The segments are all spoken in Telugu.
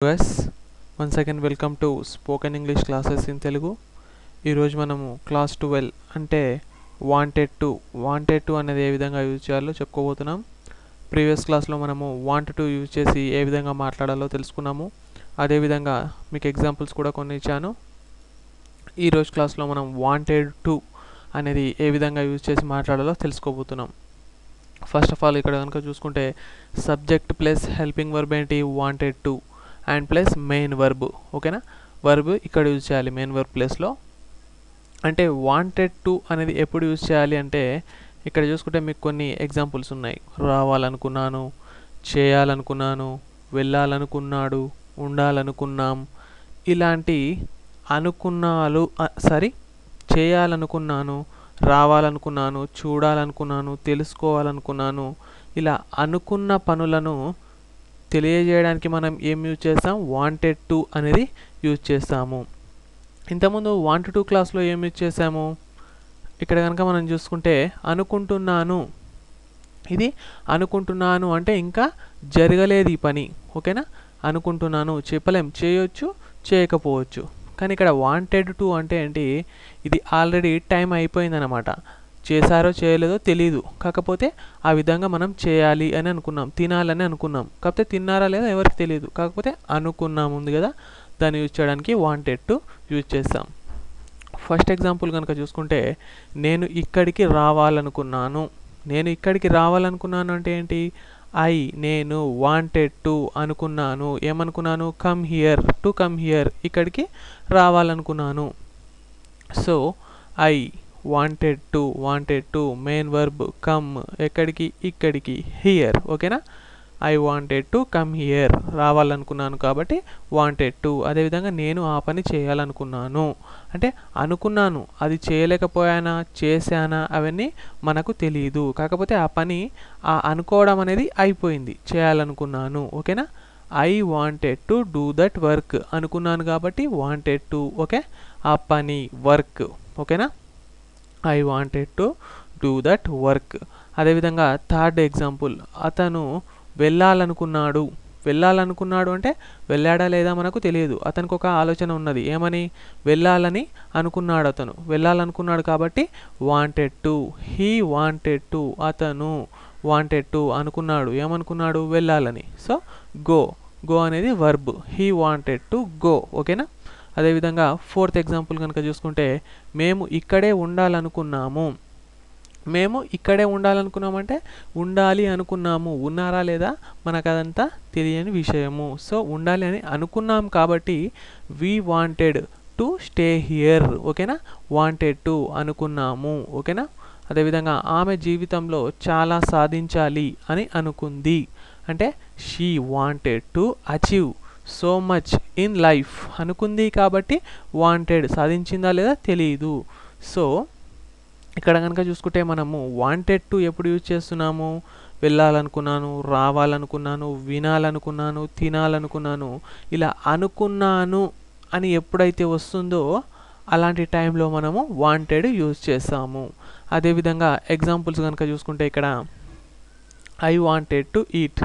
Yes, once again welcome to Spoken English classes in Telugu. ఈ రోజు మనము క్లాస్ 12 అంటే వాంటెడ్ టు అనేది ఏ విధంగా యూజ్ చేయాలో చెప్పుకోబోతున్నాం. ప్రీవియస్ క్లాస్లో మనము వాంట్ టు యూజ్ చేసి ఏ విధంగా మాట్లాడాలో తెలుసుకున్నాము. అదేవిధంగా మీకు ఎగ్జాంపుల్స్ కూడా కొన్ని ఇచ్చాను. ఈ రోజు క్లాస్లో మనం వాంటెడ్ టు అనేది ఏ విధంగా యూజ్ చేసి మాట్లాడాలో తెలుసుకోబోతున్నాం. ఫస్ట్ ఆఫ్ ఆల్ ఇక్కడ కనుక చూసుకుంటే సబ్జెక్ట్ ప్లస్ హెల్పింగ్ వర్బ్ ఏంటి wanted to and plus main verb. ఓకేనా, వర్బ్ ఇక్కడ యూజ్ చేయాలి మెయిన్ వర్బ్ ప్లేస్లో. అంటే వాంటెడ్ టు అనేది ఎప్పుడు యూజ్ చేయాలి అంటే ఇక్కడ చూసుకుంటే మీకు కొన్ని ఎగ్జాంపుల్స్ ఉన్నాయి. రావాలనుకున్నాను, చేయాలనుకున్నాను, వెళ్ళాలనుకున్నాడు, ఉండాలనుకున్నాం, ఇలాంటి అనుకున్నాలు చేయాలనుకున్నాను, రావాలనుకున్నాను, చూడాలనుకున్నాను, తెలుసుకోవాలనుకున్నాను, ఇలా అనుకున్న పనులను తెలియజేయడానికి మనం ఏం యూజ్ చేస్తాం, వాంటెడ్ టు అనేది యూజ్ చేస్తాము. ఇంతకుముందు వాంట్ టు క్లాస్లో ఏం యూజ్ చేసాము, ఇక్కడ కనుక మనం చూసుకుంటే అనుకుంటున్నాను, ఇది అనుకుంటున్నాను అంటే ఇంకా జరగలేదు ఈ పని. ఓకేనా, అనుకుంటున్నాను చెప్పలేం, చేయొచ్చు చేయకపోవచ్చు. కానీ ఇక్కడ వాంటెడ్ టు అంటే ఏంటి, ఇది ఆల్రెడీ టైం అయిపోయిందన్నమాట. చేశారో చేయలేదో తెలీదు, కాకపోతే ఆ విధంగా మనం చేయాలి అని అనుకున్నాం, తినాలని అనుకున్నాం, కాకపోతే తిన్నారా లేదా ఎవరికి తెలియదు, కాకపోతే అనుకున్నాం ఉంది కదా, దాన్ని యూజ్ చేయడానికి వాంటెడ్ టు యూజ్ చేస్తాం. ఫస్ట్ ఎగ్జాంపుల్ కనుక చూసుకుంటే నేను ఇక్కడికి రావాలనుకున్నాను. నేను ఇక్కడికి రావాలనుకున్నాను అంటే ఏంటి, నేను వాంటెడ్ టు అనుకున్నాను, ఏమనుకున్నాను, కమ్ హియర్, ఇక్కడికి రావాలనుకున్నాను. So wanted to main verb come, ఎక్కడికి, ఇక్కడికి, హియర్. ఓకేనా, I wanted to come here, రావాలనుకున్నాను కాబట్టి వాంటెడ్ టు. అదేవిధంగా నేను ఆ పని చేయాలనుకున్నాను అంటే అనుకున్నాను, అది చేయలేకపోయానా చేశానా అవన్నీ మనకు తెలియదు, కాకపోతే ఆ పని అనుకోవడం అనేది అయిపోయింది, చేయాలనుకున్నాను. ఓకేనా, I wanted to do that work, అనుకున్నాను కాబట్టి వాంటెడ్ టు. ఓకే, ఆ పని వర్క్. ఓకేనా, I wanted to do that work. అదేవిధంగా థర్డ్ ఎగ్జాంపుల్, అతను వెళ్ళాలనుకున్నాడు అంటే వెళ్ళాడా లేదా మనకు తెలియదు, అతనికి ఒక ఆలోచన ఉన్నది, ఏమని, వెళ్ళాలని అనుకున్నాడు, అతను వెళ్ళాలనుకున్నాడు కాబట్టి wanted to. He wanted to, అతను వాంటెడ్ టు అనుకున్నాడు, ఏమనుకున్నాడు, వెళ్ళాలని. సో గో అనేది verb, he wanted to go. ఓకేనా, అదేవిధంగా ఫోర్త్ ఎగ్జాంపుల్ కనుక చూసుకుంటే మేము ఇక్కడే ఉండాలనుకున్నాము. మేము ఇక్కడే ఉండాలనుకున్నామంటే ఉండాలి అనుకున్నాము, ఉన్నారా లేదా మనకు అదంతా తెలియని విషయము. సో ఉండాలి అని అనుకున్నాం కాబట్టి we wanted to stay here. ఓకేనా, వాంటెడ్ టు అనుకున్నాము. ఓకేనా, అదేవిధంగా ఆమె జీవితంలో చాలా సాధించాలి అని అనుకుంది అంటే she wanted to achieve so much in life, అనుకుంది కాబట్టి వాంటెడ్, సాధించిందా లేదా తెలియదు. సో ఇక్కడ కనుక చూసుకుంటే మనము వాంటెడ్ టు ఎప్పుడు యూజ్ చేస్తున్నాము, వెళ్ళాలనుకున్నాను, రావాలనుకున్నాను, వినాలనుకున్నాను, తినాలనుకున్నాను, ఇలా అనుకున్నాను అని ఎప్పుడైతే వస్తుందో అలాంటి టైంలో మనము వాంటెడ్ యూజ్ చేస్తాము. అదేవిధంగా ఎగ్జాంపుల్స్ కనుక చూసుకుంటే ఇక్కడ ఐ వాంటెడ్ టు ఈట్,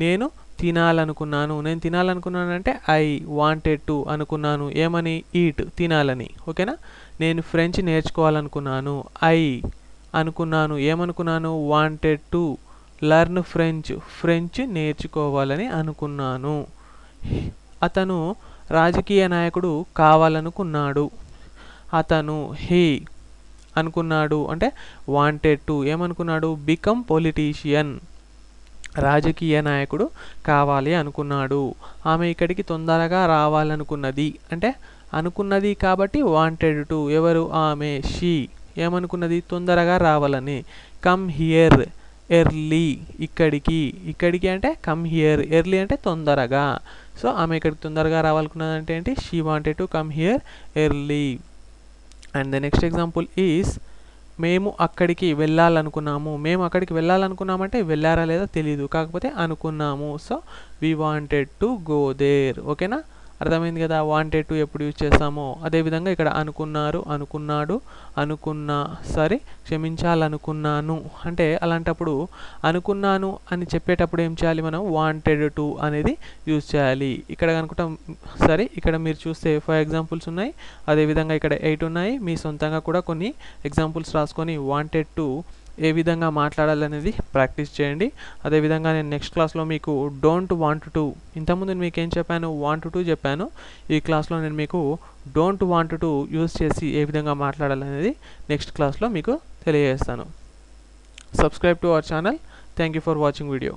నేను తినాలనుకున్నాను అంటే ఐ వాంటెడ్ టు అనుకున్నాను, ఏమని, ఈట్, తినాలని. ఓకేనా, నేను ఫ్రెంచ్ నేర్చుకోవాలనుకున్నాను, ఐ అనుకున్నాను, ఏమనుకున్నాను, వాంటెడ్ టు లెర్న్ ఫ్రెంచ్ నేర్చుకోవాలని అనుకున్నాను. అతను రాజకీయ నాయకుడు కావాలనుకున్నాడు, అతను హీ అనుకున్నాడు అంటే వాంటెడ్ టు, ఏమనుకున్నాడు, బికమ్ పొలిటీషియన్, రాజకీయ నాయకుడు కావాలి అనుకున్నాడు. ఆమె ఇక్కడికి తొందరగా రావాలనుకున్నది అంటే అనుకున్నది కాబట్టి వాంటెడ్ టు, ఎవరు, ఆమె, షీ, ఏమనుకున్నది, తొందరగా రావాలని. కమ్ హియర్ ఎర్లీ, ఇక్కడికి అంటే కమ్ హియర్, ఎర్లీ అంటే తొందరగా. సో ఆమె ఇక్కడికి తొందరగా రావాలనుకున్నది అంటే ఏంటి, she wanted to come here early. And the next example is మేము అక్కడికి వెళ్ళాలనుకున్నామంటే వెళ్ళారా లేదా తెలియదు, కాకపోతే అనుకున్నాము. So we wanted to go there. ఓకేనా, అర్థమైంది కదా, వాంటెడ్ టు ఎప్పుడు యూజ్ చేస్తామో. అదేవిధంగా ఇక్కడ అనుకున్నారు, అనుకున్నాడు, అనుకున్నా, సరే క్షమించాలనుకున్నాను అంటే అలాంటప్పుడు అనుకున్నాను అని చెప్పేటప్పుడు ఏం చేయాలి, మనం వాంటెడ్ టు అనేది యూజ్ చేయాలి. ఇక్కడ అనుకుంటాం సరే, ఇక్కడ మీరు చూస్తే 5 ఎగ్జాంపుల్స్ ఉన్నాయి, అదేవిధంగా ఇక్కడ 8 ఉన్నాయి. మీ సొంతంగా కూడా కొన్ని ఎగ్జాంపుల్స్ రాసుకొని వాంటెడ్ టు ఏ విధంగా మాట్లాడాలనేది ప్రాక్టీస్ చేయండి. అదేవిధంగా నేను నెక్స్ట్ క్లాస్లో మీకు డోంట్ వాంట్ టు, ఇంతకుముందు మీకు ఏం చెప్పాను, వాంట్ టు చెప్పాను. ఈ క్లాస్లో నేను మీకు డోంట్ వాంట్ టు యూజ్ చేసి ఏ విధంగా మాట్లాడాలనేది నెక్స్ట్ క్లాస్లో మీకు తెలియజేస్తాను. Subscribe to our channel. Thank you for watching video.